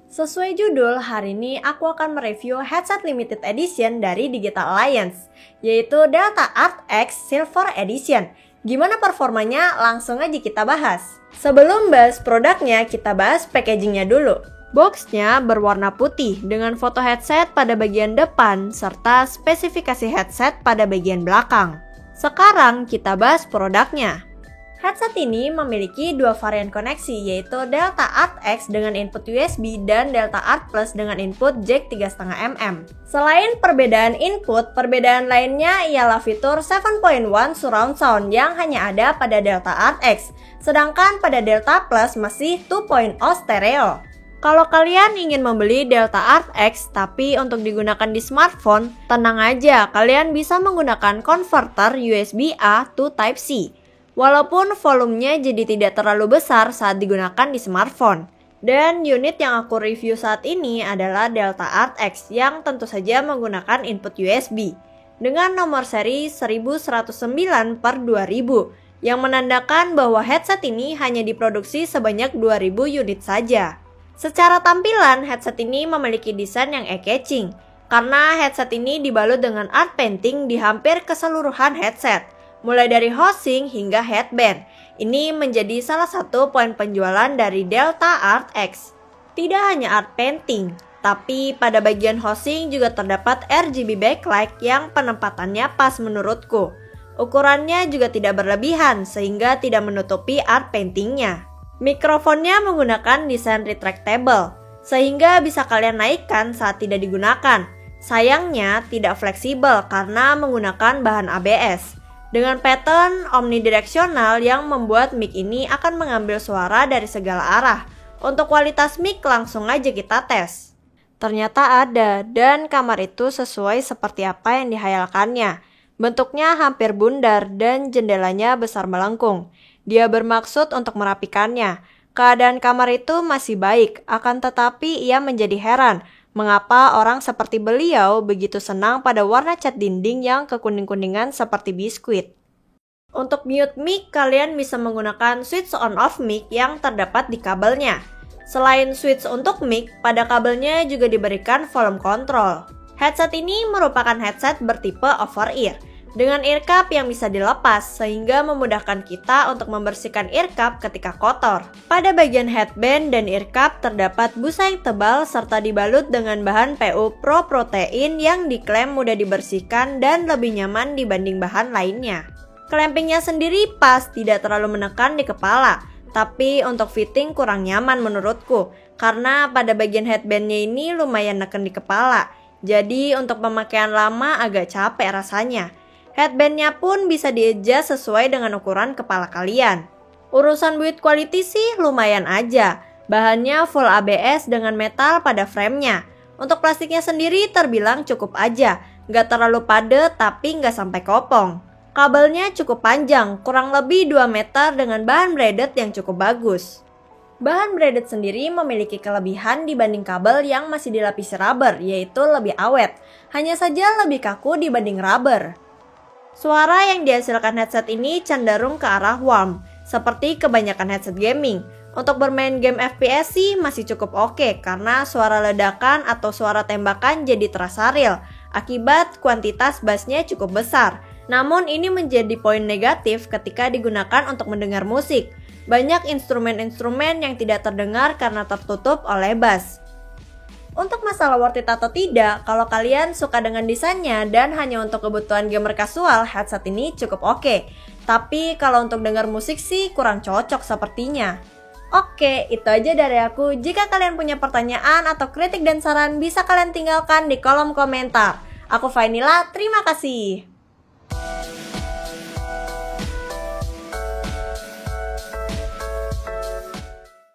Sesuai judul, hari ini aku akan mereview headset limited edition dari Digital Alliance, yaitu Delta Art X Silver Edition. Gimana performanya? Langsung aja kita bahas. Sebelum bahas produknya, kita bahas packagingnya dulu. Boxnya berwarna putih dengan foto headset pada bagian depan serta spesifikasi headset pada bagian belakang. Sekarang kita bahas produknya. Headset ini memiliki dua varian koneksi, yaitu Delta Art X dengan input USB dan Delta Art Plus dengan input jack 3,5 mm. Selain perbedaan input, perbedaan lainnya ialah fitur 7.1 surround sound yang hanya ada pada Delta Art X, sedangkan pada Delta Plus masih 2.0 stereo. Kalau kalian ingin membeli Delta Art X tapi untuk digunakan di smartphone, tenang aja, kalian bisa menggunakan konverter USB-A to Type-C. Walaupun volumenya jadi tidak terlalu besar saat digunakan di smartphone. Dan unit yang aku review saat ini adalah Delta Art X yang tentu saja menggunakan input USB dengan nomor seri 1109/2000 yang menandakan bahwa headset ini hanya diproduksi sebanyak 2000 unit saja. Secara tampilan, headset ini memiliki desain yang eye-catching karena headset ini dibalut dengan art painting di hampir keseluruhan headset, mulai dari housing hingga headband. Ini menjadi salah satu poin penjualan dari Delta Art X. Tidak hanya art painting, tapi pada bagian housing juga terdapat RGB backlight yang penempatannya pas menurutku. Ukurannya juga tidak berlebihan sehingga tidak menutupi art paintingnya. Mikrofonnya menggunakan desain retractable, sehingga bisa kalian naikkan saat tidak digunakan. Sayangnya tidak fleksibel karena menggunakan bahan ABS. Dengan pattern omnidirectional yang membuat mic ini akan mengambil suara dari segala arah. Untuk kualitas mic langsung aja kita tes. Ternyata ada, dan kamar itu sesuai seperti apa yang dihayalkannya. Bentuknya hampir bundar dan jendelanya besar melengkung. Dia bermaksud untuk merapikannya. Keadaan kamar itu masih baik, akan tetapi ia menjadi heran mengapa orang seperti beliau begitu senang pada warna cat dinding yang kekuning-kuningan seperti biskuit. Untuk mute mic, kalian bisa menggunakan switch on off mic yang terdapat di kabelnya. Selain switch untuk mic, pada kabelnya juga diberikan volume control. Headset ini merupakan headset bertipe over-ear, dengan ear cup yang bisa dilepas sehingga memudahkan kita untuk membersihkan ear cup ketika kotor. Pada bagian headband dan ear cup terdapat busa yang tebal serta dibalut dengan bahan PU Pro Protein yang diklaim mudah dibersihkan dan lebih nyaman dibanding bahan lainnya. Clampingnya sendiri pas, tidak terlalu menekan di kepala, tapi untuk fitting kurang nyaman menurutku karena pada bagian headbandnya ini lumayan neken di kepala. Jadi untuk pemakaian lama agak capek rasanya. Headbandnya pun bisa di-adjust sesuai dengan ukuran kepala kalian. Urusan build quality sih lumayan aja. Bahannya full ABS dengan metal pada framenya. Untuk plastiknya sendiri terbilang cukup aja. Nggak terlalu padat tapi nggak sampai kopong. Kabelnya cukup panjang, kurang lebih 2 meter dengan bahan braided yang cukup bagus. Bahan braided sendiri memiliki kelebihan dibanding kabel yang masih dilapisi rubber, yaitu lebih awet. Hanya saja lebih kaku dibanding rubber. Suara yang dihasilkan headset ini cenderung ke arah warm, seperti kebanyakan headset gaming. Untuk bermain game FPS sih masih cukup oke, karena suara ledakan atau suara tembakan jadi terasa real, akibat kuantitas bassnya cukup besar. Namun ini menjadi poin negatif ketika digunakan untuk mendengar musik. Banyak instrumen-instrumen yang tidak terdengar karena tertutup oleh bass. Untuk masalah worth it atau tidak, kalau kalian suka dengan desainnya dan hanya untuk kebutuhan gamer casual, headset ini cukup oke. Tapi kalau untuk dengar musik sih kurang cocok sepertinya. Oke, itu aja dari aku. Jika kalian punya pertanyaan atau kritik dan saran, bisa kalian tinggalkan di kolom komentar. Aku Vainila, terima kasih.